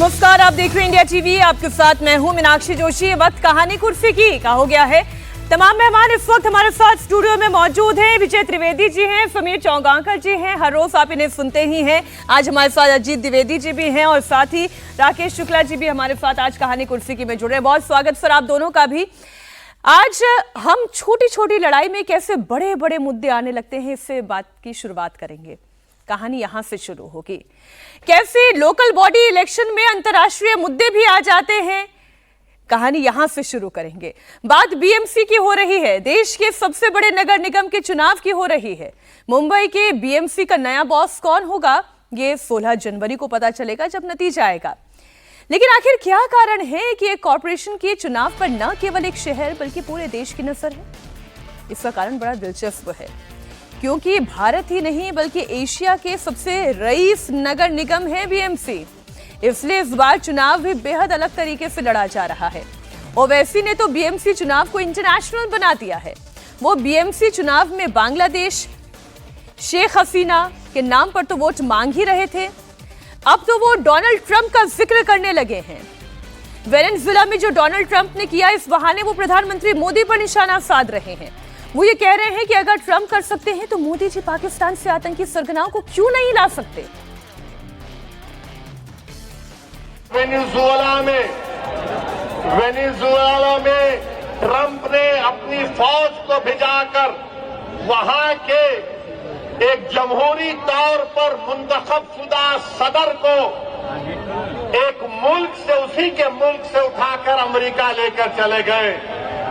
नमस्कार, आप देख रहे हैं इंडिया टीवी। आपके साथ मैं हूं मीनाक्षी जोशी। ये वक्त कहानी कुर्सी की का हो गया है। तमाम मेहमान इस वक्त हमारे साथ स्टूडियो में मौजूद हैं। विजय त्रिवेदी जी हैं, समीर चौगांकर जी हैं, हर रोज आप इन्हें सुनते ही हैं। आज हमारे साथ अजीत द्विवेदी जी भी हैं और साथ ही राकेश शुक्ला जी भी हमारे साथ आज कहानी कुर्सी की में जुड़ रहे हैं। बहुत स्वागत सर आप दोनों का भी। आज हम छोटी छोटी लड़ाई में कैसे बड़े बड़े मुद्दे आने लगते हैं, इससे बात की शुरुआत करेंगे। कहानी यहां से शुरू होगी। कैसे लोकल बॉडी इलेक्शन में अंतर्राष्ट्रीय मुद्दे भी आ जाते हैं, कहानी यहां से शुरू करेंगे। बात बीएमसी की हो रही है, देश के सबसे बड़े नगर निगम के चुनाव की हो रही है। मुंबई के बीएमसी का नया बॉस कौन होगा, यह 16 जनवरी को पता चलेगा जब नतीजा आएगा। लेकिन आखिर क्या कारण है कि एक कॉर्पोरेशन के चुनाव पर न केवल एक शहर बल्कि पूरे देश की नजर है? इसका कारण बड़ा दिलचस्प है, क्योंकि भारत ही नहीं बल्कि एशिया के सबसे रईस नगर निगम है बीएमसी। इसलिए इस बार चुनाव भी बेहद अलग तरीके से लड़ा जा रहा है। ओवैसी ने तो बीएमसी चुनाव को इंटरनेशनल बना दिया है। वो बीएमसी चुनाव में बांग्लादेश, शेख हसीना के नाम पर तो वोट मांग ही रहे थे, अब तो वो डोनाल्ड ट्रंप का जिक्र करने लगे हैं। वेनेजुएला में जो डोनाल्ड ट्रंप ने किया, इस बहाने वो प्रधानमंत्री मोदी पर निशाना साध रहे हैं। वो ये कह रहे हैं कि अगर ट्रंप कर सकते हैं तो मोदी जी पाकिस्तान से आतंकी सरगनाओं को क्यों नहीं ला सकते। वेनेजुएला में ट्रंप ने अपनी फौज को भिजाकर वहां के एक जमहूरी तौर पर मुंतखबशुदा सदर को एक मुल्क से, उसी के मुल्क से उठाकर अमेरिका लेकर चले गए।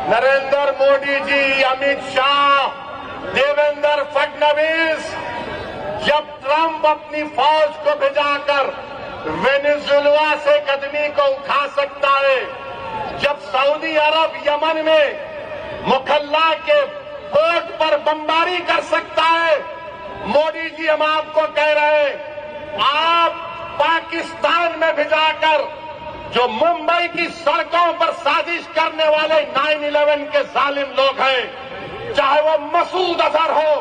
नरेंद्र मोदी जी, अमित शाह, देवेंद्र फडणवीस, जब ट्रंप अपनी फौज को भिजाकर वेनेजुएला से कदमी को उठा सकता है, जब सऊदी अरब यमन में मुखल्ला के पोर्ट पर बमबारी कर सकता है, मोदी जी हम आपको कह रहे हैं, आप पाकिस्तान में भिजाकर जो मुंबई की सड़कों पर साजिश करने वाले 9/11 के जालिम लोग हैं, चाहे वो मसूद अजहर हो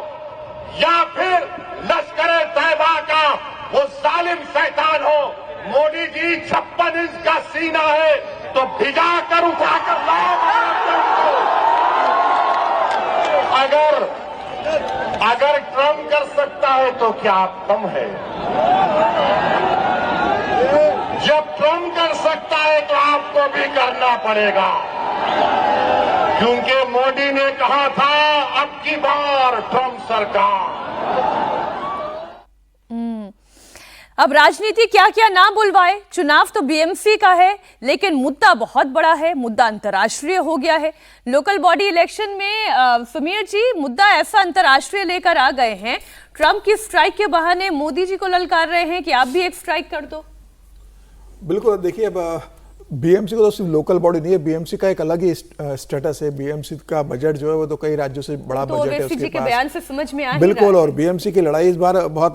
या फिर लश्कर तैयबा का वो जालिम शैतान हो, मोदी जी 56 इंच का सीना है तो भिजाकर उठाकर लाओ। अगर ट्रंप कर सकता है तो क्या आप कम है? जब ट्रंप कर सकता है तो आपको भी करना पड़ेगा, क्योंकि मोदी ने कहा था अब की बार ट्रंप सरकार। अब राजनीति क्या क्या ना बुलवाए, चुनाव तो बीएमसी का है, लेकिन मुद्दा बहुत बड़ा है, मुद्दा अंतर्राष्ट्रीय हो गया है। लोकल बॉडी इलेक्शन में समीर जी मुद्दा ऐसा अंतर्राष्ट्रीय लेकर आ गए हैं, ट्रंप की स्ट्राइक के बहाने मोदी जी को ललकार रहे हैं कि आप भी एक स्ट्राइक कर दो। बिल्कुल, देखिए अब बीएमसी को तो सिर्फ लोकल बॉडी नहीं है, बीएमसी का एक अलग ही स्टेटस है। बीएमसी का बजट जो है वो तो कई राज्यों से बड़ा तो बजट है उसके के बयान से समझ में आ बिल्कुल। और बीएमसी की लड़ाई इस बार बहुत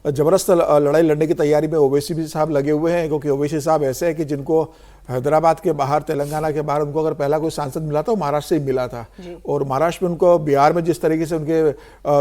जबरदस्त लड़ाई लड़ने की तैयारी में ओवैसी भी साहब लगे हुए हैं, क्योंकि ओवैसी साहब ऐसे हैं कि जिनको हैदराबाद के बाहर, तेलंगाना के बाहर उनको अगर पहला कोई सांसद मिला था वो महाराष्ट्र से ही मिला था। और महाराष्ट्र में उनको, बिहार में जिस तरीके से उनके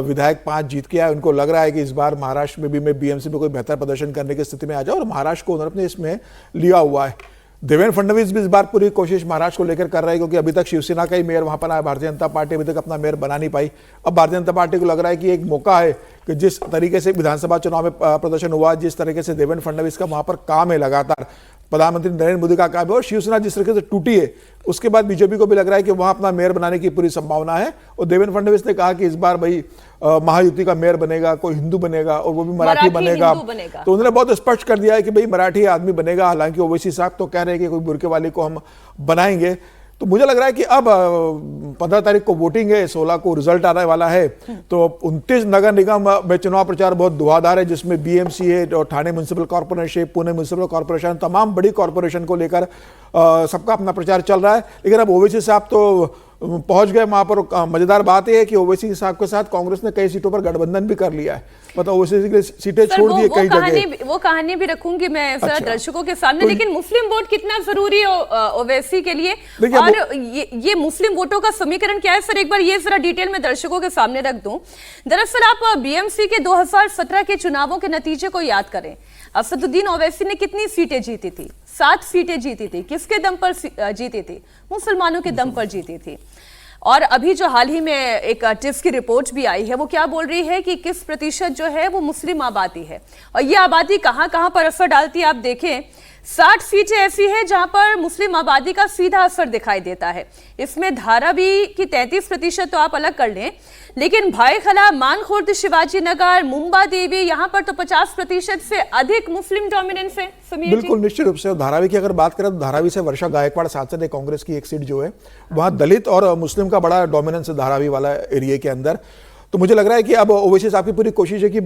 विधायक 5 जीत के आए, उनको लग रहा है कि इस बार महाराष्ट्र में भी मैं बीएमसी में कोई बेहतर प्रदर्शन करने की स्थिति में आ जाऊं, और महाराष्ट्र को उन्होंने इसमें लिया हुआ है। देवेंद्र फडणवीस भी इस बार पूरी कोशिश महाराष्ट्र को लेकर कर रहे हैं, क्योंकि अभी तक शिवसेना का ही मेयर वहां पर आया, भारतीय जनता पार्टी अभी तक अपना मेयर बना नहीं पाई। अब भारतीय जनता पार्टी को लग रहा है कि एक मौका है कि जिस तरीके से विधानसभा चुनाव में प्रदर्शन हुआ, जिस तरीके से देवेंद्र फडणवीस का वहां पर काम है, लगातार प्रधानमंत्री नरेंद्र मोदी का काम है, और शिवसेना जिस तरीके से टूटी है, उसके बाद बीजेपी को भी लग रहा है कि वहां अपना मेयर बनाने की पूरी संभावना है। और देवेंद्र फडणवीस ने कहा कि इस बार भाई महायुति का मेयर बनेगा, कोई हिंदू बनेगा और वो भी मराठी बनेगा। तो उन्होंने बहुत स्पष्ट कर दिया है कि भाई मराठी आदमी बनेगा। हालांकि ओवैसी साहब तो कह रहे हैं कि कोई बुरके वाले को हम बनाएंगे। तो मुझे लग रहा है कि अब 15 तारीख को वोटिंग है, 16 को रिजल्ट आने वाला है, तो 29 नगर निगम में चुनाव प्रचार बहुत धुआंधार है, जिसमें बीएमसी है और Thane municipal corporation, Pune municipal corporation, तमाम बड़ी कॉर्पोरेशन को लेकर सबका अपना प्रचार चल रहा है। लेकिन अब ओवैसी साहब तो पहुंच गए वहां पर। मजेदार बात यह है कि ओवैसी साहब के साथ कांग्रेस ने कई सीटों पर गठबंधन भी कर लिया है, मतलब ओवैसी की सीटें छोड़ दी कई जगह। वो कहानी भी रखूंगी मैं दर्शकों के सामने। तो लेकिन मुस्लिम वोट कितना जरूरी है ओवैसी के लिए, और ये मुस्लिम वोटों का समीकरण क्या है सर, एक बार ये जरा डिटेल में दर्शकों के सामने रख दूं। दरअसल आप बीएमसी के 2017 के चुनावों के नतीजे को याद करें, असदुद्दीन ओवैसी ने कितनी सीटें जीती थी? 7 सीटें जीती थी। किसके दम पर जीती थी? मुसलमानों के दम पर जीती थी। और अभी जो हाल ही में एक टिप्स की रिपोर्ट भी आई है, वो क्या बोल रही है कि किस प्रतिशत जो है वो मुस्लिम आबादी है, और ये आबादी कहां कहां पर असर डालती है। आप देखें 60 सीटें ऐसी है जहां पर मुस्लिम आबादी का सीधा असर दिखाई देता है। इसमें धारावी की 33% तो आप अलग कर लें, लेकिन भाईखला, मानखुर्द, शिवाजी नगर, मुंबा देवी, यहां पर तो 50% से अधिक मुस्लिम डोमिनेंस है। समीर जी, बिल्कुल निश्चित रूप से। धारावी की अगर बात करें तो धारावी से वर्षा गायकवाड़ सांसद है कांग्रेस की, एक सीट जो है वहां दलित और मुस्लिम का बड़ा डोमिनेंस है धारावी वाला एरिया के अंदर। तो मुझे लग रहा है कि अब ओवैसी साहब की पूरी कोशिश है कि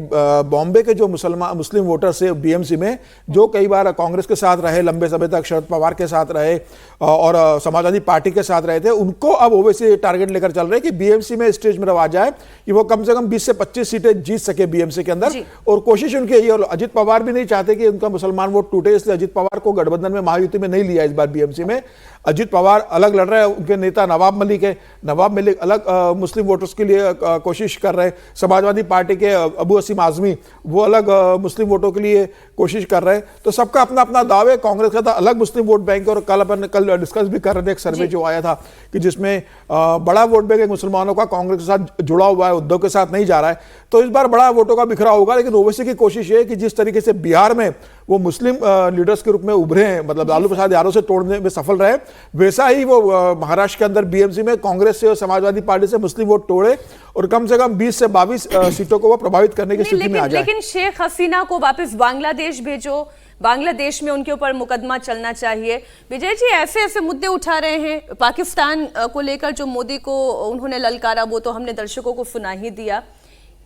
बॉम्बे के जो मुस्लिम वोटर्स है बीएमसी में, जो कई बार कांग्रेस के साथ रहे लंबे समय तक, शरद पवार के साथ रहे और समाजवादी पार्टी के साथ रहे थे, उनको अब ओवैसी टारगेट लेकर चल रहे हैं कि बीएमसी में स्टेज में आ जाए कि वो कम से कम 20 से 25 सीटें जीत सके बीएमसी के अंदर। और कोशिश उनकी यही, और अजित पवार भी नहीं चाहते कि उनका मुसलमान वोट टूटे, इसलिए अजित पवार को गठबंधन में, महायुति में नहीं लिया इस बार बीएमसी में। अजित पवार अलग लड़ रहे हैं, उनके नेता नवाब मलिक है, नवाब मलिक अलग मुस्लिम वोटर्स के लिए कोशिश कर रहे हैं। समाजवादी पार्टी के अबू असीम आजमी वो अलग मुस्लिम वोटों के लिए कोशिश कर रहे हैं। तो सबका अपना अपना दावे। कांग्रेस का था अलग मुस्लिम वोट बैंक, और कल डिस्कस भी कर रहे थे एक सर्वे जो आया था कि जिसमें बड़ा वोट बैंक मुसलमानों का कांग्रेस के साथ जुड़ा हुआ है, उद्धव के साथ नहीं जा रहा है। तो इस बार बड़ा वोटों का बिखरा होगा। लेकिन ओवैसी की कोशिश है कि जिस तरीके से बिहार में वो मुस्लिम लीडर्स के रूप में उभरे हैं, मतलब लालू प्रसाद यादव से तोड़ने में सफल रहे, वैसा ही वो महाराष्ट्र के अंदर बीएमसी में कांग्रेस से और समाजवादी पार्टी से मुस्लिम वोट तोड़े और कम से कम 20 से 22 सीटों को वो प्रभावित करने की स्थिति में आ जाए। लेकिन शेख हसीना को वापस बांग्लादेश भेजो, बांग्लादेश में उनके ऊपर मुकदमा चलना चाहिए। विजय जी ऐसे ऐसे मुद्दे उठा रहे हैं पाकिस्तान को लेकर, जो मोदी को उन्होंने ललकारा, वो तो हमने दर्शकों को सुना ही दिया।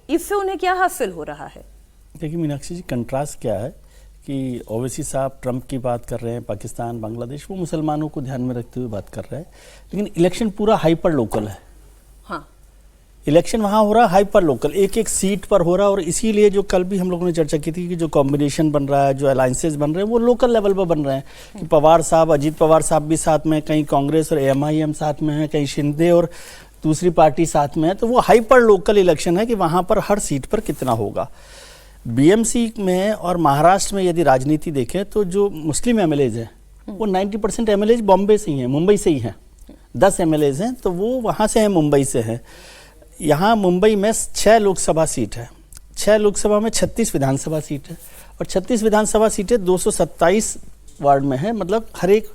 इससे उन्हें क्या हासिल हो रहा है? देखिए मीनाक्षी जी, कंट्रास्ट क्या है कि ओवैसी साहब ट्रंप की बात कर रहे हैं, पाकिस्तान, बांग्लादेश, वो मुसलमानों को ध्यान में रखते हुए बात कर रहे हैं, लेकिन इलेक्शन पूरा हाइपर लोकल है। हाँ, इलेक्शन वहाँ हो रहा है हाइपर लोकल, एक एक सीट पर हो रहा है। और इसीलिए जो कल भी हम लोगों ने चर्चा की थी कि जो कॉम्बिनेशन बन रहा है, जो अलायंसेज बन रहे हैं, वो लोकल लेवल पर बन रहे हैं कि पवार साहब, अजीत पवार साहब भी साथ में, कहीं कांग्रेस और एएमआईएम साथ में है, कहीं शिंदे और दूसरी पार्टी साथ में है। तो वो हाइपर लोकल इलेक्शन है कि वहाँ पर हर सीट पर कितना होगा। बीएमसी में और महाराष्ट्र में यदि राजनीति देखें तो जो मुस्लिम एमएलएज हैं वो 90% एमएलएज बॉम्बे से ही हैं, मुंबई से ही हैं। 10 एमएलएज हैं तो वो वहाँ से हैं, मुंबई से हैं। यहाँ मुंबई में 6 लोकसभा सीट है, 6 लोकसभा में 36 विधानसभा सीट है, और 36 विधानसभा सीटें 227 वार्ड में है। मतलब हर एक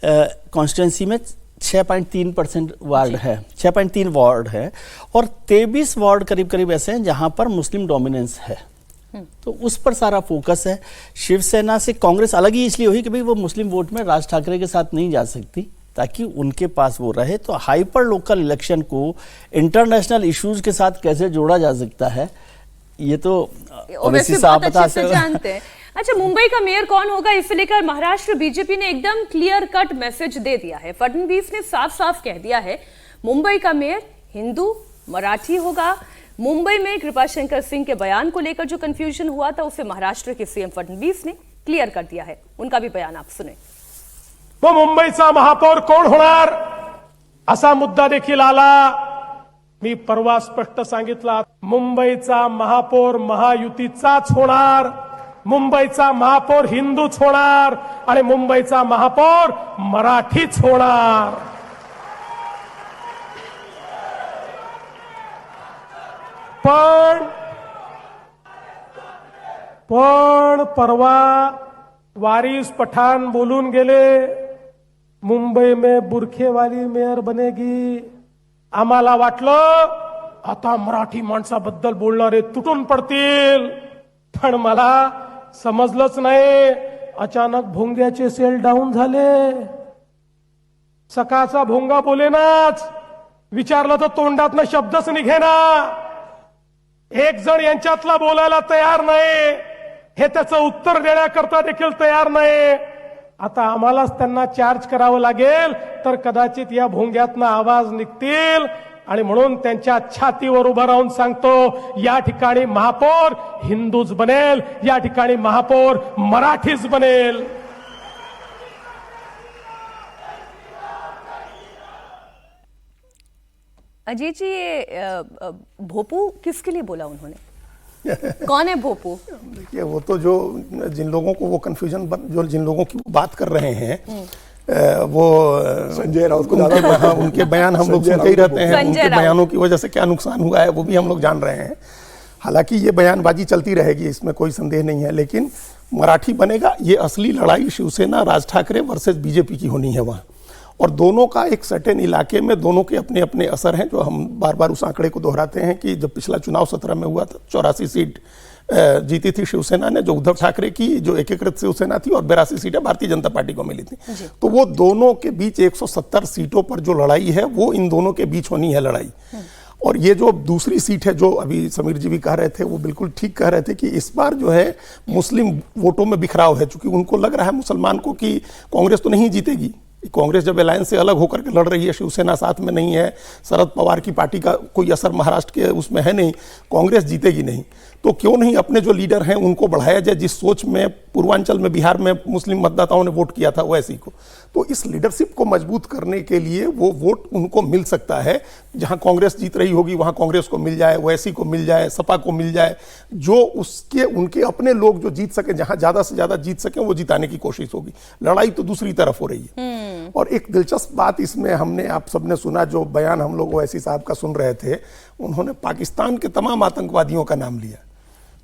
कॉन्स्टिट्यूंसी में 6.3% वार्ड है, 6.3 वार्ड है, और 23 वार्ड करीब करीब ऐसे हैं जहाँ पर मुस्लिम डोमिनेंस है। तो उस पर सारा फोकस है। शिवसेना से कांग्रेस अलग ही इसलिए हुई कि भाई वो मुस्लिम वोट में राज ठाकरे के साथ नहीं जा सकती, ताकि उनके पास वो रहे। तो हाइपर लोकल इलेक्शन को इंटरनेशनल इश्यूज के साथ कैसे जोड़ा जा सकता है, ये तो ओवैसी साहब बता सकते हैं। अच्छा, मुंबई का मेयर कौन होगा, इसे लेकर महाराष्ट्र बीजेपी ने एकदम क्लियर कट मैसेज दे दिया है। फडणवीस ने साफ साफ कह दिया है मुंबई का मेयर हिंदू मराठी होगा। मुंबई में कृपाशंकर सिंह के बयान को लेकर जो कंफ्यूजन हुआ था, उसे महाराष्ट्र के सीएम फडणवीस ने क्लियर कर दिया है। उनका भी बयान आप सुने। तो मुंबईचा महापौर कोण होणार असा मुद्दा देखील आला। मी परवा स्पष्ट सांगितलं, मुंबईचा महापौर महायुतीचाच होणार, मुंबईचा महापौर हिंदूच होणार आणि मुंबईचा महापौर मराठीच होणार। पण परवा वारिस पठाण बोलून गेले, मुंबई में बुरखे वाली मेयर बनेगी। आम्हाला वाटलं आता मराठी माणसाबद्दल बोलणारे तुटून पडतील, पण मला समजलंच नाही। अचानक भोंग्याचे सेल डाऊन झाले। सकाळचा भोंगा बोलेनाच, विचारलं तर तोंडातनं शब्दच निघेना। एक जण यांच्यातला बोलायला तयार नाही, हे त्याचं उत्तर देण्याकरता देखील तयार नाही। आता आम्हालाच त्यांना चार्ज करावं लागेल, तर कदाचित या भोंग्यातनं आवाज निघतील। आणि म्हणून त्यांच्या छातीवर उभं राहून सांगतो, या ठिकाणी महापौर हिंदूच बनेल, या ठिकाणी महापौर मराठीच बनेल। अजीत जी, ये भोपू किसके लिए बोला उन्होंने? कौन है भोपू? देखिए वो तो जो जिन लोगों को वो कंफ्यूजन जो जिन लोगों की बात कर रहे हैं वो संजय राउत को उनके बयान हम लोग सुनते ही रहते हैं। उनके बयानों की वजह से क्या नुकसान हुआ है वो भी हम लोग जान रहे हैं। हालांकि ये बयानबाजी चलती रहेगी, इसमें कोई संदेह नहीं है, लेकिन मराठी बनेगा, ये असली लड़ाई शिवसेना राज ठाकरे वर्सेस बीजेपी की होनी है वहाँ। और दोनों का एक सर्टेन इलाके में दोनों के अपने अपने असर हैं, जो हम बार बार उस आंकड़े को दोहराते हैं कि जब पिछला चुनाव 17 में हुआ था 84 सीट जीती थी शिवसेना ने, जो उद्धव ठाकरे की जो एकीकृत शिवसेना थी, और 82 सीटें भारतीय जनता पार्टी को मिली थी। तो वो दोनों के बीच 170 सीटों पर जो लड़ाई है वो इन दोनों के बीच होनी है लड़ाई। और ये जो दूसरी सीट है जो अभी समीर जी भी कह रहे थे, वो बिल्कुल ठीक कह रहे थे कि इस बार जो है मुस्लिम वोटों में बिखराव है, चूंकि उनको लग रहा है मुसलमान को कि कांग्रेस तो नहीं जीतेगी। कांग्रेस जब अलायंस से अलग होकर के लड़ रही है, शिवसेना साथ में नहीं है, शरद पवार की पार्टी का कोई असर महाराष्ट्र के उसमें है नहीं, कांग्रेस जीतेगी नहीं, तो क्यों नहीं अपने जो लीडर हैं उनको बढ़ाया जाए, जिस सोच में पूर्वांचल में बिहार में मुस्लिम मतदाताओं ने वोट किया था वैसी को। तो इस लीडरशिप को मजबूत करने के लिए वो वोट उनको मिल सकता है, जहां कांग्रेस जीत रही होगी वहां कांग्रेस को मिल जाए, वैसी को मिल जाए, सपा को मिल जाए, जो उसके उनके अपने लोग जो जीत सके, जहां ज्यादा से ज्यादा जीत सके वो जिताने की कोशिश होगी। लड़ाई तो दूसरी तरफ हो रही है। और एक दिलचस्प बात इसमें हमने आप सबने सुना, जो बयान हम लोग ओवैसी साहब का सुन रहे थे, उन्होंने पाकिस्तान के तमाम आतंकवादियों का नाम लिया,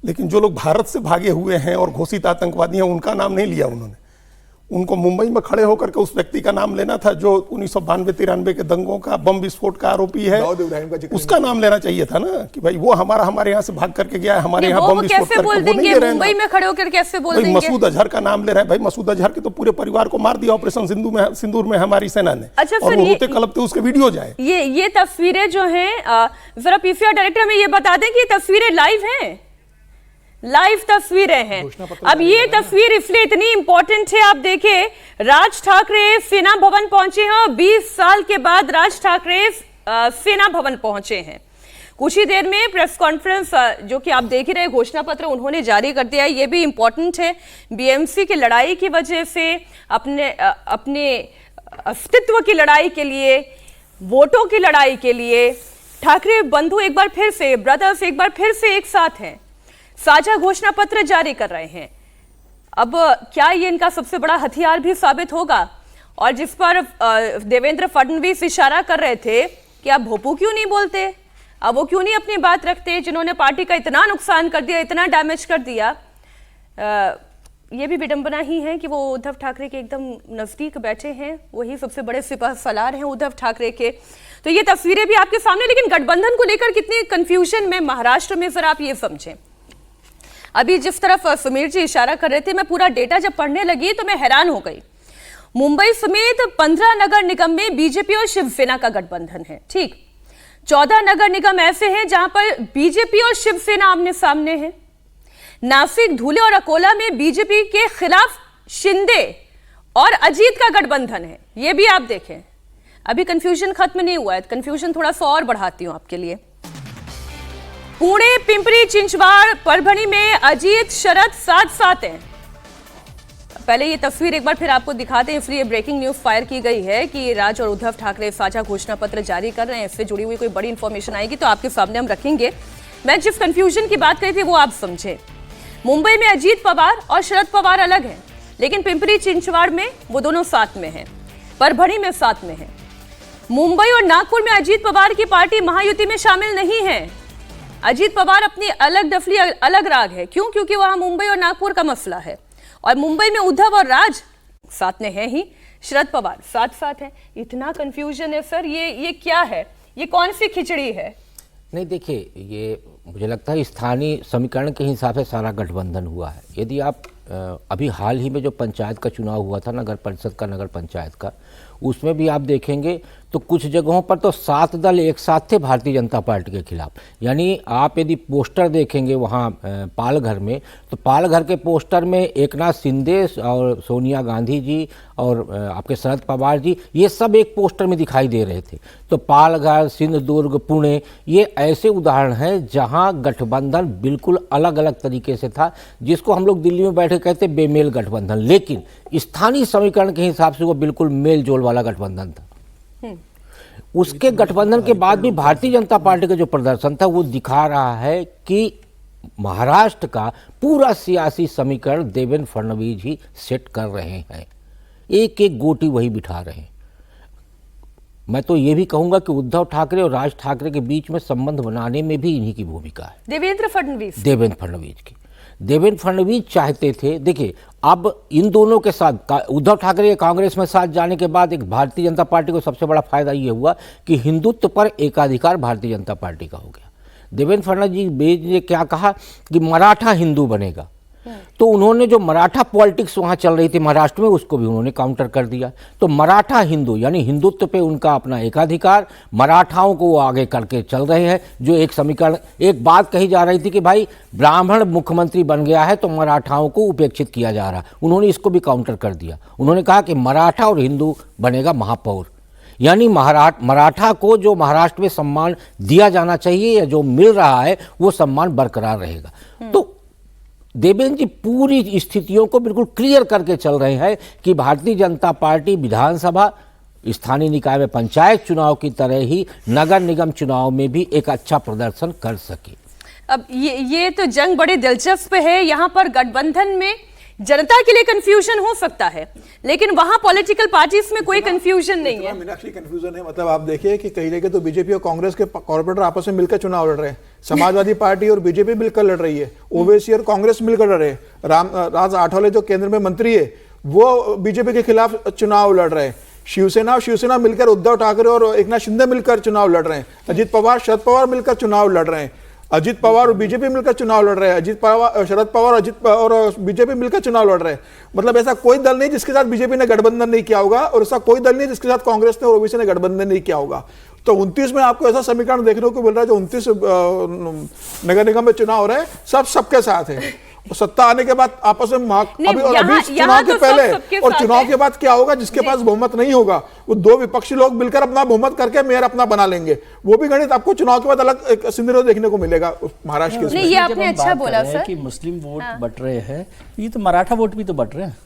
लेकिन जो लोग भारत से भागे हुए हैं और घोषित आतंकवादी हैं उनका नाम नहीं लिया उन्होंने। उनको मुंबई में खड़े होकर के उस व्यक्ति का नाम लेना था जो 1992-93 के दंगों का बम विस्फोट का आरोपी है, उसका नाम लेना चाहिए था ना, कि भाई वो हमारे यहाँ से भाग करके गया है, हमारे यहाँ बम विस्फोट करके, वो नहीं ले रहे हैं। मुंबई में खड़े होकर कैसे बोल देंगे? मसूद अजहर का नाम ले रहे हैं। भाई मसूद अजहर के तो पूरे परिवार को मार दिया ऑपरेशन सिंदूर में हमारी सेना ने। अच्छा, और वो रोते कलपते उसके वीडियो जाए। ये तस्वीरें जो हैं, जरा पीसीआर डायरेक्टर में ये बता दें कि ये तस्वीरें लाइव हैं, लाइव तस्वीरें हैं। अब ये तस्वीर इसलिए इतनी इंपॉर्टेंट है, आप देखिए राज ठाकरे सेना भवन पहुंचे हैं और 20 साल के बाद राज ठाकरे सेना भवन पहुंचे हैं। कुछ ही देर में प्रेस कॉन्फ्रेंस जो कि आप देख ही रहे, घोषणा पत्र उन्होंने जारी कर दिया है। ये भी इंपॉर्टेंट है, बीएमसी की लड़ाई की वजह से, अपने अस्तित्व की लड़ाई के लिए, वोटों की लड़ाई के लिए ठाकरे बंधु एक बार फिर से, ब्रदर्स एक बार फिर से एक साथ हैं, साझा घोषणा पत्र जारी कर रहे हैं। अब क्या ये इनका सबसे बड़ा हथियार भी साबित होगा? और जिस पर देवेंद्र फडणवीस इशारा कर रहे थे कि आप भोपू क्यों नहीं बोलते, अब वो क्यों नहीं अपनी बात रखते, जिन्होंने पार्टी का इतना नुकसान कर दिया, इतना डैमेज कर दिया। ये भी विडंबना ही है कि वो उद्धव ठाकरे के एकदम नजदीक बैठे हैं, वही सबसे बड़े सिपह सलार हैं उद्धव ठाकरे के। तो ये तस्वीरें भी आपके सामने, लेकिन गठबंधन को लेकर कितनी कंफ्यूजन में महाराष्ट्र में, जरा आप ये समझें। अभी जिस तरफ समीर जी इशारा कर रहे थे, मैं पूरा डेटा जब पढ़ने लगी तो मैं हैरान हो गई। मुंबई समेत 15 नगर निगम में बीजेपी और शिवसेना का गठबंधन है, ठीक। 14 नगर निगम ऐसे हैं जहां पर बीजेपी और शिवसेना आमने सामने हैं। नासिक, धुले और अकोला में बीजेपी के खिलाफ शिंदे और अजीत का गठबंधन है। यह भी आप देखें, अभी कंफ्यूजन खत्म नहीं हुआ है, कंफ्यूजन थोड़ा सा और बढ़ाती हूं आपके लिए। पुणे, पिंपरी चिंचवाड़, परभणी में अजीत शरद साथ साथ हैं। पहले ये तस्वीर एक बार फिर आपको दिखाते हैं, इसलिए ब्रेकिंग न्यूज फायर की गई है कि राज और उद्धव ठाकरे साझा घोषणा पत्र जारी कर रहे हैं। इससे जुड़ी हुई कोई बड़ी इंफॉर्मेशन आएगी तो आपके सामने हम रखेंगे। मैं जिस कंफ्यूजन की बात करी थी वो आप समझे। मुंबई में अजीत पवार और शरद पवार अलग हैं, लेकिन पिंपरी चिंचवाड़ में वो दोनों साथ में हैं, परभणी में साथ में हैं। मुंबई और नागपुर में अजीत पवार की पार्टी महायुति में शामिल नहीं है। अजीत पवार अपनी अलग डफली, अलग राग है। क्यों? क्योंकि वहां मुंबई और नागपुर का मसला है। और मुंबई में उद्धव और राज साथ में है ही, शरद पवार साथ साथ है। इतना कंफ्यूजन है सर, ये क्या है? ये कौन सी खिचड़ी है? नहीं देखिए, ये मुझे लगता है स्थानीय समीकरण के हिसाब से सारा गठबंधन हुआ है। यदि आप अभी हाल ही में जो पंचायत का चुनाव हुआ था, नगर परिषद का, नगर पंचायत का, उसमें भी आप देखेंगे तो कुछ जगहों पर तो 7 दल एक साथ थे भारतीय जनता पार्टी के खिलाफ। यानी आप यदि पोस्टर देखेंगे वहाँ पालघर में, तो पालघर के पोस्टर में एकनाथ शिंदे और सोनिया गांधी जी और आपके शरद पवार जी, ये सब एक पोस्टर में दिखाई दे रहे थे। तो पालघर, सिंधुदुर्ग, पुणे, ये ऐसे उदाहरण हैं जहाँ गठबंधन बिल्कुल अलग अलग तरीके से था, जिसको हम लोग दिल्ली में बैठे कहते बेमेल गठबंधन, लेकिन स्थानीय समीकरण के हिसाब से वो बिल्कुल मेल जोल वाला गठबंधन था। उसके गठबंधन के बाद भी भारतीय जनता पार्टी का जो प्रदर्शन था वो दिखा रहा है कि महाराष्ट्र का पूरा सियासी समीकरण देवेंद्र फडणवीस ही सेट कर रहे हैं, एक एक गोटी वही बिठा रहे हैं। मैं तो ये भी कहूंगा कि उद्धव ठाकरे और राज ठाकरे के बीच में संबंध बनाने में भी इन्हीं की भूमिका है। देवेंद्र फडणवीस की। देवेंद्र फडणवीस चाहते थे, देखिए अब इन दोनों के साथ उद्धव ठाकरे कांग्रेस में साथ जाने के बाद एक भारतीय जनता पार्टी को सबसे बड़ा फायदा ये हुआ कि हिंदुत्व पर एकाधिकार भारतीय जनता पार्टी का हो गया। देवेंद्र फडणवीस ने क्या कहा कि मराठा हिंदू बनेगा, तो उन्होंने जो मराठा पॉलिटिक्स वहाँ चल रही थी महाराष्ट्र में, उसको भी उन्होंने काउंटर कर दिया। तो मराठा हिंदू यानी हिंदुत्व पे उनका अपना एकाधिकार, मराठाओं को वो आगे करके चल रहे हैं। जो एक समीकरण, एक बात कही जा रही थी कि भाई ब्राह्मण मुख्यमंत्री बन गया है तो मराठाओं को उपेक्षित किया जा रहा, उन्होंने इसको भी काउंटर कर दिया। उन्होंने कहा कि मराठा और हिंदू बनेगा महापौर, यानी मराठा को जो महाराष्ट्र में सम्मान दिया जाना चाहिए या जो मिल रहा है वो सम्मान बरकरार रहेगा। तो देवेंद्र जी पूरी स्थितियों को बिल्कुल क्लियर करके चल रहे हैं कि भारतीय जनता पार्टी विधानसभा, स्थानीय निकाय में पंचायत चुनाव की तरह ही नगर निगम चुनाव में भी एक अच्छा प्रदर्शन कर सके। अब ये तो जंग बड़ी दिलचस्प है। यहाँ पर गठबंधन में जनता के लिए कंफ्यूजन हो सकता है, लेकिन वहां पॉलिटिकल पार्टीज में कोई कंफ्यूजन नहीं है। मीनाक्षी, कंफ्यूजन है मतलब आप देखिए कि कहीं जगह तो बीजेपी और कांग्रेस के कॉर्पोरेटर आपस में मिलकर चुनाव लड़ रहे हैं, समाजवादी पार्टी और बीजेपी मिलकर लड़ रही है, ओवैसी और कांग्रेस मिलकर लड़ रहे हैं, राज आठवले जो केंद्र में मंत्री है वो बीजेपी के खिलाफ चुनाव लड़ रहे हैं, शिवसेना मिलकर उद्धव ठाकरे और एकनाथ शिंदे मिलकर चुनाव लड़ रहे हैं, अजित पवार शरद पवार मिलकर चुनाव लड़ रहे हैं, अजित पवार और बीजेपी मिलकर चुनाव लड़ रहे हैं, शरद पवार और बीजेपी मिलकर चुनाव लड़ रहे हैं। मतलब ऐसा कोई दल नहीं जिसके साथ बीजेपी ने गठबंधन नहीं किया होगा और ऐसा कोई दल नहीं जिसके साथ कांग्रेस ने और ओबीसी ने गठबंधन नहीं किया होगा। तो 29 में आपको ऐसा समीकरण देखने को मिल रहा है, जो 29 नगर निगम में चुनाव हो रहे हैं, सबके साथ है। सत्ता आने के बाद आपस में अभी चुनाव के पहले और चुनाव के बाद क्या होगा, जिसके पास बहुमत नहीं होगा वो दो विपक्षी लोग मिलकर अपना बहुमत करके मेयर अपना बना लेंगे। वो भी गणित आपको चुनाव के बाद अलग एक सिनेरियो देखने को मिलेगा महाराष्ट्र के। ये आपने अच्छा बोला सर कि मुस्लिम वोट बट रहे हैं, ये तो मराठा वोट भी तो बट रहे हैं,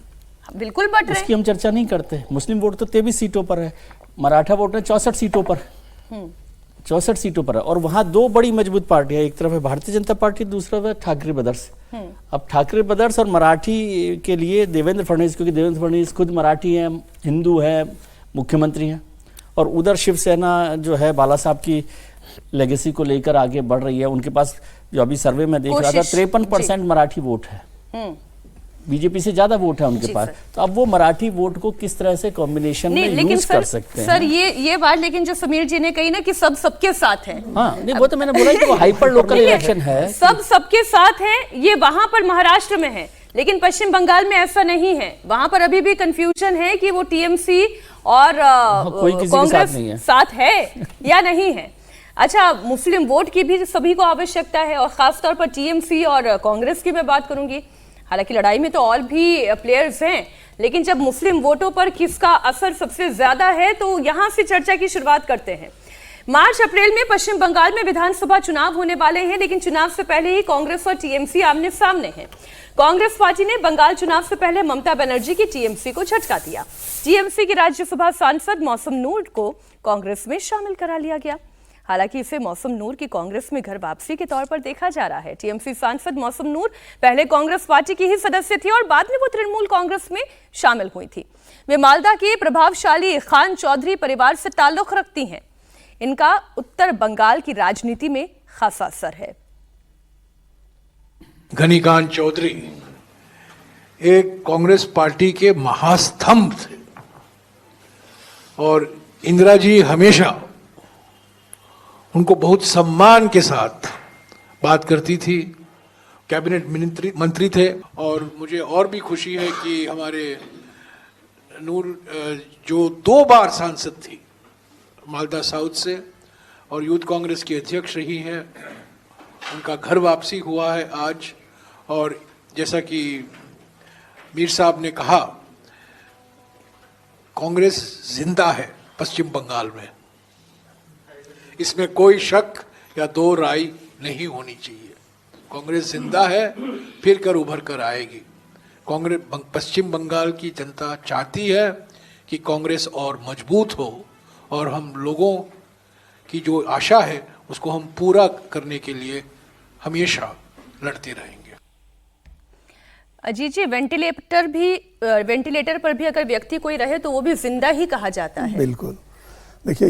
बिल्कुल बट रहे हैं। इसकी हम चर्चा नहीं करते। मुस्लिम वोट तो 23 सीटों पर है, मराठा वोट है 64 सीटों पर, 64 सीटों पर है। और वहां दो बड़ी मजबूत पार्टियां, एक तरफ है भारतीय जनता पार्टी, दूसरा है ठाकरे ब्रदर्स। अब ठाकरे ब्रदर्स और मराठी के लिए देवेंद्र फडणवीस, क्योंकि देवेंद्र फडणवीस खुद मराठी हैं, हिंदू है, मुख्यमंत्री हैं, और उधर शिवसेना जो है बाला साहब की लेगेसी को लेकर आगे बढ़ रही है। उनके पास जो अभी सर्वे में देख रहा था 53% मराठी वोट है, बीजेपी से ज्यादा वोट है उनके पास। तो अब वो मराठी वोट को किस तरह से कॉम्बिनेशन में यूज कर सकते हैं। सर ये बात लेकिन जो समीर जी ने कही ना कि सब सबके साथ है, हाँ नहीं वो तो मैंने बोला कि वो हाइपर लोकल इलेक्शन है, सब सबके साथ है, ये वहां पर महाराष्ट्र में है, लेकिन पश्चिम बंगाल में ऐसा नहीं है। वहां पर अभी भी कंफ्यूजन है कि वो टीएमसी और कांग्रेस साथ है या नहीं है। अच्छा, मुस्लिम वोट की भी सभी को आवश्यकता है और खासतौर पर टीएमसी और कांग्रेस की मैं बात करूंगी। हालांकि लड़ाई में तो और भी प्लेयर्स हैं, लेकिन जब मुस्लिम वोटों पर किसका असर सबसे ज्यादा है तो यहां से चर्चा की शुरुआत करते हैं। मार्च अप्रैल में पश्चिम बंगाल में विधानसभा चुनाव होने वाले हैं, लेकिन चुनाव से पहले ही कांग्रेस और टीएमसी आमने सामने हैं। कांग्रेस पार्टी ने बंगाल चुनाव से पहले ममता बनर्जी की टीएमसी को झटका दिया। टीएमसी की राज्यसभा सांसद मौसम नूर को कांग्रेस में शामिल करा लिया गया। हालांकि इसे मौसम नूर की कांग्रेस में घर वापसी के तौर पर देखा जा रहा है। टीएमसी सांसद मौसम नूर पहले कांग्रेस पार्टी की ही सदस्य थी और बाद में वो तृणमूल कांग्रेस में शामिल हुई थी। वे मालदा के प्रभावशाली खान चौधरी परिवार से ताल्लुक रखती हैं। इनका उत्तर बंगाल की राजनीति में खासा असर है। घनीकांत चौधरी एक कांग्रेस पार्टी के महास्तंभ थे और इंदिरा जी हमेशा उनको बहुत सम्मान के साथ बात करती थी। कैबिनेट मंत्री थे और मुझे और भी खुशी है कि हमारे नूर जो 2 बार सांसद थी मालदा साउथ से और यूथ कांग्रेस की अध्यक्ष रही हैं, उनका घर वापसी हुआ है आज। और जैसा कि मीर साहब ने कहा, कांग्रेस जिंदा है पश्चिम बंगाल में, इसमें कोई शक या दो राय नहीं होनी चाहिए। कांग्रेस जिंदा है, फिर कर उभर कर आएगी। कांग्रेस पश्चिम बंगाल की जनता चाहती है कि कांग्रेस और मजबूत हो और हम लोगों की जो आशा है उसको हम पूरा करने के लिए हमेशा लड़ते रहेंगे। अजीत जी, वेंटिलेटर पर भी अगर व्यक्ति कोई रहे तो वो भी जिंदा ही कहा जाता है। बिल्कुल। देखिए,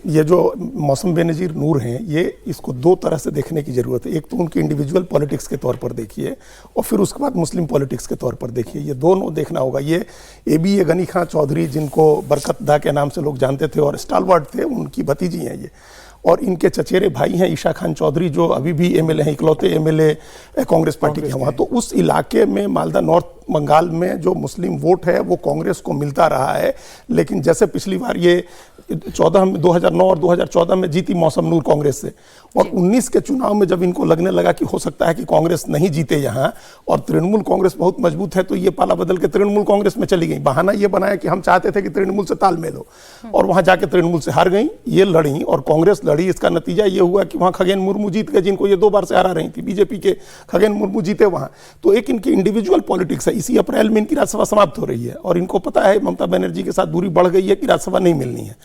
ये जो मौसम बेनजीर नूर हैं, ये इसको दो तरह से देखने की जरूरत है। एक तो उनकी इंडिविजुअल पॉलिटिक्स के तौर पर देखिए, और फिर उसके बाद मुस्लिम पॉलिटिक्स के तौर पर देखिए। ये दोनों देखना होगा। ये ए गनी खां चौधरी, जिनको बरकत दा के नाम से लोग जानते थे और स्टालवर्ट थे, उनकी भतीजी हैं ये, और इनके चचेरे भाई हैं ईशा खान चौधरी, जो अभी भी एमएलए हैं, इकलौते एमएलए कांग्रेस पार्टी के वहाँ। तो उस इलाके में, मालदा नॉर्थ बंगाल में, जो मुस्लिम वोट है वो कांग्रेस को मिलता रहा है। लेकिन जैसे पिछली बार ये 2009 और 2014 में जीती मौसम नूर कांग्रेस से, और 19 के चुनाव में जब इनको लगने लगा कि हो सकता है कि कांग्रेस नहीं जीते यहाँ, और तृणमूल कांग्रेस बहुत मजबूत है, तो ये पाला बदल के तृणमूल कांग्रेस में चली गई। बहाना ये बनाया कि हम चाहते थे कि तृणमूल से तालमेल हो, और वहां जाके तृणमूल से हार गई। ये लड़ी और कांग्रेस लड़ी। इसका नतीजा ये हुआ कि वहां खगेन मुर्मू जीत गए, जिनको ये 2 बार से हरा रही थी। बीजेपी के खगेन मुर्मू जीते वहां। तो एक इनकी इंडिविजुअल पॉलिटिक्स है। इसी अप्रैल में इनकी राज्यसभा समाप्त हो रही है, और इनको पता है ममता बनर्जी के साथ दूरी बढ़ गई है कि राज्यसभा नहीं मिलनी है।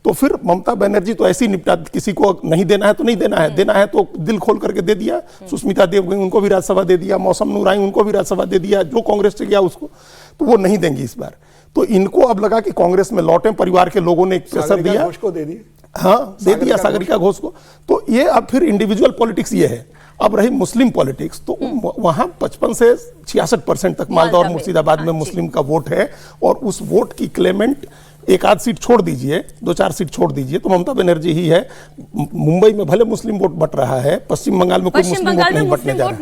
तो फिर ममता बनर्जी तो ऐसी निपटा, किसी को नहीं देना है तो नहीं देना है, देना है तो दिल खोल करके दे दिया। सुष्मिता देव गई, उनको भी राज्यसभा दे दिया। मौसम नूर आई, उनको भी राज्यसभा दे दिया। जो कांग्रेस से गया उसको तो वो नहीं देंगी इस बार। तो इनको अब लगा कि कांग्रेस में लौटें। परिवार के लोगों ने एक प्रेशर दिया, को दे दिया, हाँ दे दिया सागरिका घोष को। तो ये अब फिर इंडिविजुअल पॉलिटिक्स ये है। अब रही मुस्लिम पॉलिटिक्स, तो वहां 55 से 66% तक मालदा और मुर्शिदाबाद में मुस्लिम का वोट है, और उस वोट की क्लेमेंट एक आध सीट छोड़ दीजिए, 2-4 सीट छोड़ दीजिए, तो ममता बनर्जी ही है। मुंबई में भले मुस्लिम वोट बट रहा है, पश्चिम बंगाल में कोई मुस्लिम वोट नहीं बटने जा रहा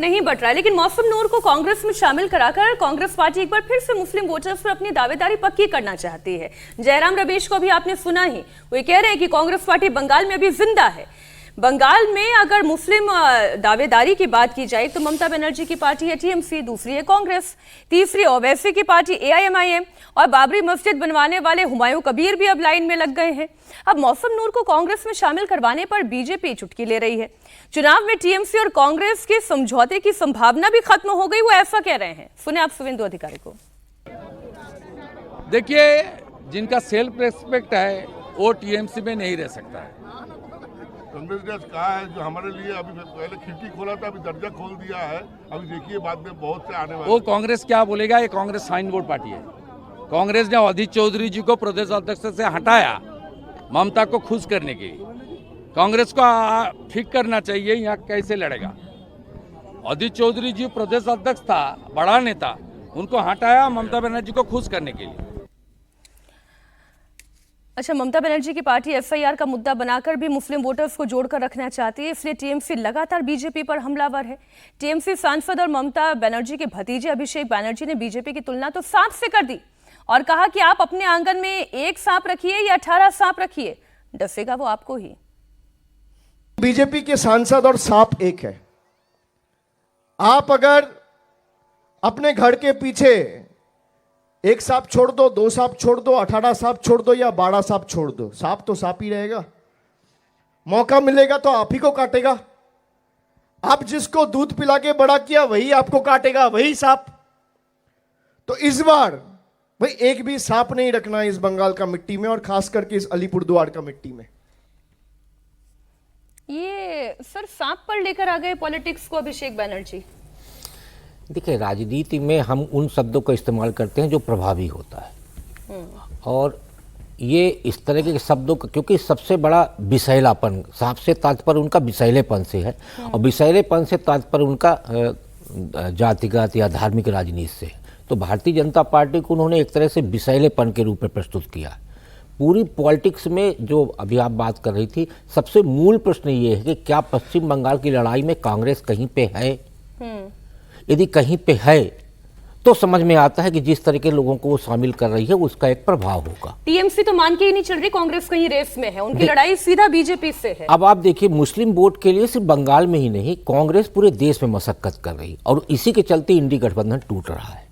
है। लेकिन मौसम नूर को कांग्रेस में शामिल कराकर कांग्रेस पार्टी एक बार फिर से मुस्लिम वोटर्स पर अपनी दावेदारी पक्की करना चाहती है। जयराम रमेश को भी आपने सुना ही, वो कह रहे हैं कि कांग्रेस पार्टी बंगाल में अभी जिंदा है। बंगाल में अगर मुस्लिम दावेदारी की बात की जाए तो ममता बनर्जी की पार्टी है टीएमसी, दूसरी है कांग्रेस, तीसरी ओवैसी की पार्टी एआईएमआईएम, और बाबरी मस्जिद बनवाने वाले हुमायूं कबीर भी अब लाइन में लग गए हैं। अब मौसम नूर को कांग्रेस में शामिल करवाने पर बीजेपी चुटकी ले रही है। चुनाव में टीएमसी और कांग्रेस के समझौते की संभावना भी खत्म हो गई, वो ऐसा कह रहे हैं। सुने आप शुभेंदु अधिकारी को। देखिए, जिनका सेल्फ रेस्पेक्ट है वो टीएमसी में नहीं रह सकता है। कांग्रेस ने कहा है जो हमारे लिए अभी पहले खिड़की खोला था, अभी दरजा खोल दिया है। अभी देखिए बाद में बहुत से आने वाले। वो कांग्रेस क्या बोलेगा, ये कांग्रेस साइन बोर्ड पार्टी है। कांग्रेस ने अधीर चौधरी जी को प्रदेश अध्यक्ष से हटाया ममता को खुश करने के लिए। कांग्रेस को ठीक करना चाहिए यहाँ कैसे लड़ेगा। अधीर चौधरी जी प्रदेश अध्यक्ष था, बड़ा नेता, उनको हटाया ममता बनर्जी को खुश करने के लिए। अच्छा, ममता बनर्जी की पार्टी एफआईआर का मुद्दा बनाकर भी मुस्लिम वोटर्स को जोड़कर रखना चाहती है, इसलिए टीएमसी लगातार बीजेपी पर हमलावर है। टीएमसी सांसद और ममता बनर्जी के भतीजे अभिषेक बनर्जी ने बीजेपी की तुलना तो सांप से कर दी और कहा कि आप अपने आंगन में एक सांप रखिए या 18 सांप रखिए, डसेगा वो आपको ही। बीजेपी के सांसद और सांप एक है। आप अगर अपने घर के पीछे एक सांप छोड़ दो, 2 सांप छोड़ दो, 18 सांप छोड़ दो या 12 सांप छोड़ दो, सांप तो सांप ही रहेगा। मौका मिलेगा तो आप ही को काटेगा। आप जिसको दूध पिला के बड़ा किया वही आपको काटेगा, वही सांप। तो इस बार भाई एक भी सांप नहीं रखना इस बंगाल का मिट्टी में, और खास करके इस अलीपुरद्वार का मिट्टी में। ये सर सांप पर लेकर आ गए पॉलिटिक्स को अभिषेक बनर्जी। देखिए, राजनीति में हम उन शब्दों का इस्तेमाल करते हैं जो प्रभावी होता है, और ये इस तरह के शब्दों का, क्योंकि सबसे बड़ा विषैलापन, सांप से तात्पर्य उनका विषैलेपन से है, और विषैलेपन से तात्पर्य उनका जातिगत या धार्मिक राजनीति से। तो भारतीय जनता पार्टी को उन्होंने एक तरह से विषैलेपन के रूप में प्रस्तुत किया। पूरी पॉलिटिक्स में जो अभी आप बात कर रही थी, सबसे मूल प्रश्न ये है कि क्या पश्चिम बंगाल की लड़ाई में कांग्रेस कहीं पे है? यदि कहीं पे है तो समझ में आता है कि जिस तरह के लोगों को वो शामिल कर रही है उसका एक प्रभाव होगा। टीएमसी तो मान के ही नहीं चल रही कांग्रेस कहीं रेस में है, उनकी लड़ाई सीधा बीजेपी से है। अब आप देखिए, मुस्लिम वोट के लिए सिर्फ बंगाल में ही नहीं, कांग्रेस पूरे देश में मशक्कत कर रही, और इसी के चलते इंडी गठबंधन टूट रहा है।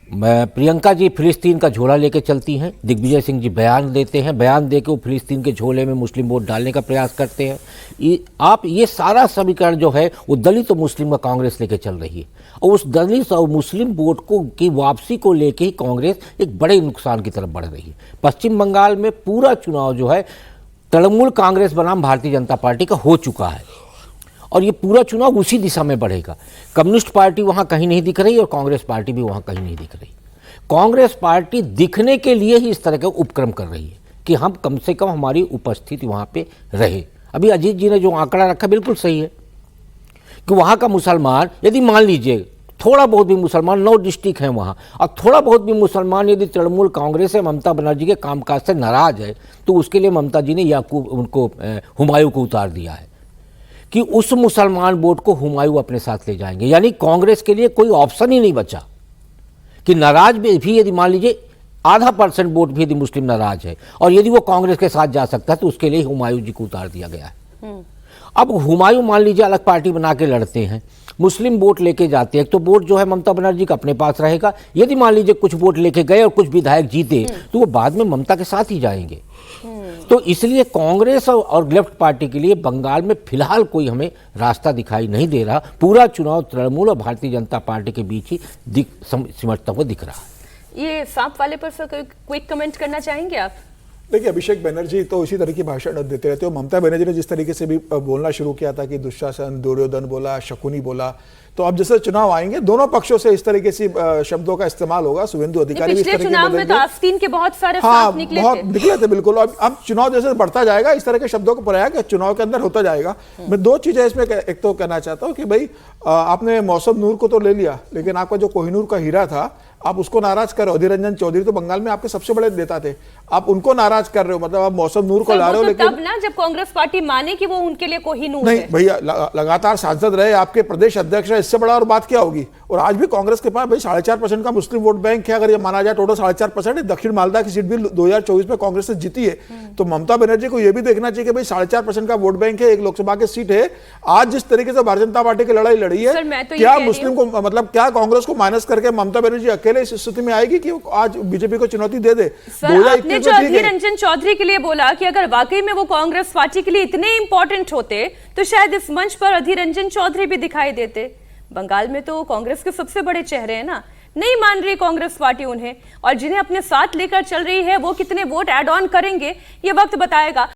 प्रियंका जी फिलिस्तीन का झोला लेके चलती हैं, दिग्विजय सिंह जी बयान देते हैं, बयान देके वो फिलिस्तीन के झोले में मुस्लिम वोट डालने का प्रयास करते हैं। आप ये सारा समीकरण जो है वो दलित और मुस्लिम का कांग्रेस लेके चल रही है, और उस दलित और मुस्लिम वोट को की वापसी को लेके ही कांग्रेस एक बड़े नुकसान की तरफ बढ़ रही है। पश्चिम बंगाल में पूरा चुनाव जो है तृणमूल कांग्रेस बनाम भारतीय जनता पार्टी का हो चुका है, और ये पूरा चुनाव उसी दिशा में बढ़ेगा। कम्युनिस्ट पार्टी वहाँ कहीं नहीं दिख रही और कांग्रेस पार्टी भी वहाँ कहीं नहीं दिख रही। कांग्रेस पार्टी दिखने के लिए ही इस तरह के उपक्रम कर रही है कि हम कम से कम हमारी उपस्थिति वहाँ पे रहे। अभी अजीत जी ने जो आंकड़ा रखा बिल्कुल सही है कि वहाँ का मुसलमान, यदि मान लीजिए थोड़ा बहुत भी मुसलमान, 9 डिस्ट्रिक्ट हैं वहाँ, और थोड़ा बहुत भी मुसलमान यदि तृणमूल कांग्रेस या ममता बनर्जी के कामकाज से नाराज है, तो उसके लिए ममता जी ने हुमायूं को उतार दिया है कि उस मुसलमान वोट को हुमायूं अपने साथ ले जाएंगे। यानी कांग्रेस के लिए कोई ऑप्शन ही नहीं बचा कि नाराज भी यदि मान लीजिए 0.5% वोट भी यदि मुस्लिम नाराज है और यदि वो कांग्रेस के साथ जा सकता है, तो उसके लिए हुमायूं जी को उतार दिया गया है। अब हुमायूं मान लीजिए अलग पार्टी बना के लड़ते हैं, मुस्लिम वोट लेके जाते हैं, तो वोट जो है ममता बनर्जी का अपने पास रहेगा। यदि मान लीजिए कुछ वोट लेके गए और कुछ विधायक जीते, तो वो बाद में ममता के साथ ही जाएंगे। तो इसलिए कांग्रेस और लेफ्ट पार्टी के लिए बंगाल में फिलहाल कोई हमें रास्ता दिखाई नहीं दे रहा। पूरा चुनाव तृणमूल और भारतीय जनता पार्टी के बीच ही सिमटता हुआ दिख रहा है। ये सांप वाले पर सर क्विक कमेंट करना चाहेंगे आप? देखिए, अभिषेक बनर्जी तो इसी तरह की भाषण देते रहते हो। ममता बनर्जी ने जिस तरीके से भी बोलना शुरू किया था कि दुशासन, दुर्योधन बोला, शकुनी बोला, तो अब जैसे चुनाव आएंगे दोनों पक्षों से इस तरीके से शब्दों का इस्तेमाल होगा। शुभेंदु अधिकारी भी इस तरह चुनाव में तो आस्तीन के बहुत सारे सांप निकले थे। निकले थे बिल्कुल। अब चुनाव जैसे बढ़ता जाएगा इस तरह के शब्दों को प्रयोग कि चुनाव के अंदर होता जाएगा। मैं 2 चीजें इसमें एक तो कहना चाहता हूँ कि भाई आपने मौसम नूर को तो ले लिया, लेकिन आपका जो कोहिनूर का हीरा था आप उसको नाराज कर रहे हो। अधीर रंजन चौधरी तो बंगाल में आपके सबसे बड़े नेता थे, आप उनको नाराज कर रहे हो। मतलब आप मौसम नूर को ला रहे हो, लेकिन तब ना जब कांग्रेस पार्टी माने कि वो उनके लिए कोहिनूर नहीं है। भैया, लगातार सांसद रहे, आपके प्रदेश अध्यक्ष है, इससे बड़ा और बात क्या होगी। और आज भी कांग्रेस के पास भाई 4.5% का मुस्लिम वोट बैंक है। अगर ये माना जाए टोटल 4.5% है। दक्षिण मालदा की सीट भी 2024 में कांग्रेस से जीती है। तो ममता बनर्जी को यह भी देखना चाहिए कि भाई 4.5% का वोट बैंक है, एक लोकसभा की सीट है। आज जिस तरीके से भारतीय जनता पार्टी की लड़ाई लड़ी है, क्या मुस्लिम को मतलब क्या कांग्रेस को माइनस करके ममता बनर्जी अकेले इस स्थिति में आएगी कि आज बीजेपी को चुनौती दे दे? आपने जो अधीर रंजन चौधरी के लिए बोला कि अगर वाकई में वो कांग्रेस पार्टी के लिए इतने इंपॉर्टेंट होते तो शायद इस मंच पर अधीर रंजन चौधरी भी दिखाई देते। बंगाल में तो कांग्रेस के सबसे बड़े चेहरे हैं ना। नहीं मान रही कांग्रेस पार्टी उन्हें, और जिन्हें अपने साथ लेकर चल रही है वो कितने वोट ऐड ऑन करेंगे ये वक्त बताएगा।